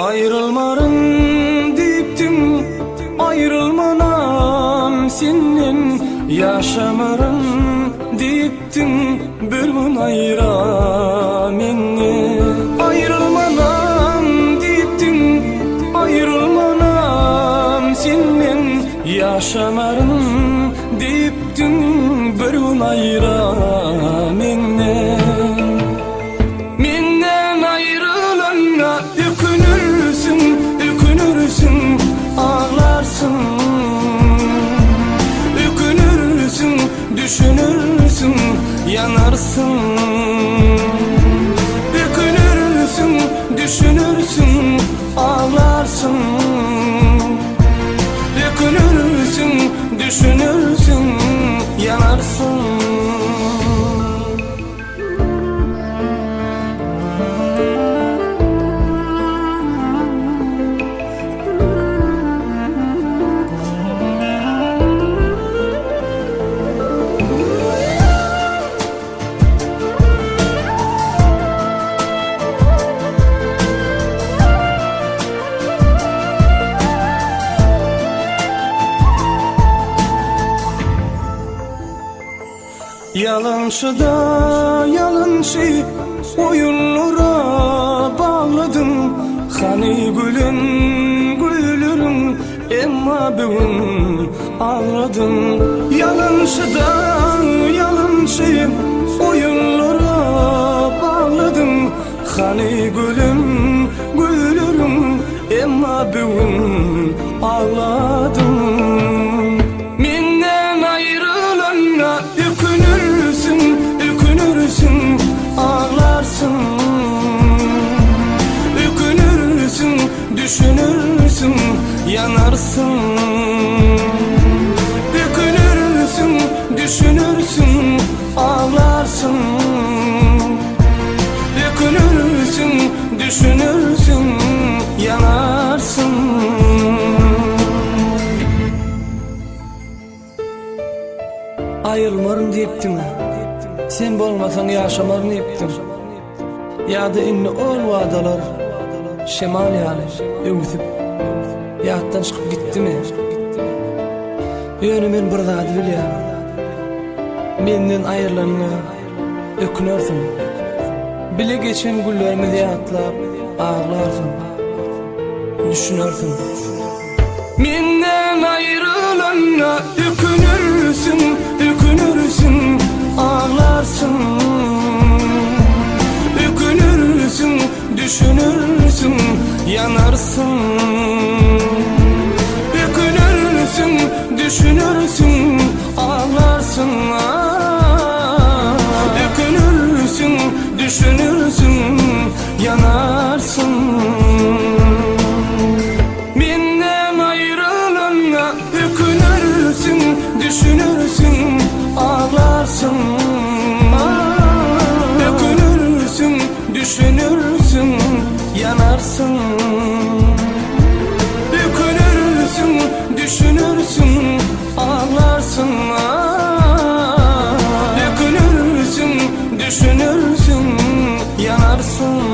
Ayrılmarın diptim, ayrılmanam senden. Yaşamarın diptim, bir gün ayıra meni. Ayrılmanam diptim, ayrılmanam senden. Yaşamarın diptim, bir gün ayıra meni. Menden ayrılana ökünürsün, ökünürsün, ağlarsın. Ökünürsün, düşünürsün, yanarsın. Ökünürsün, düşünürsün, ağlarsın. Ökünürsün, düşünürsün, yanarsın. Yalanşıda yalanşı oyunlara bağladım. Hani gülün gülürüm, emma bugün ağladım. Yalanşıda yalanşı oyunlara bağladım. Hani gülüm gülürüm, emma bugün ağladım. Menden ayrılana ökünürsün, ökünürsün, ağlarsın. Ökünürsün, düşünürsün, yanarsın. Ökünürsün, düşünürsün, ağlarsın. Ökünürsün, düşünürsün, yanarsın. Ayrılmarım deyiptim, sen bolmasan yaşamarım deyiptim. Ýa-da inni ol wadalar şemal ýaly öwüsüp ýatdan çykyp gitdimi? Ýöne men bir zat bilýär. Menden ayrılanyna ökünürsin. Bile geçen güllerimizi ýatlap ağlarsın, düşünürsün. Menden ayrılanyna ökünürsün, ökünürsün, ağlarsın. Ökünürsün, düşünürsün, yanarsın. Ökünürsün, düşünürsün, ağlarsın. Ökünürsün, düşünürsün, yanarsın. Menden ayrılana ökünürsün, düşünürsün, ağlarsın. Ökünürsün, düşünürsün, yanarsın. Ökünürsün, düşünürsün, ağlarsın. Ökünürsün, düşünürsün, yanarsın.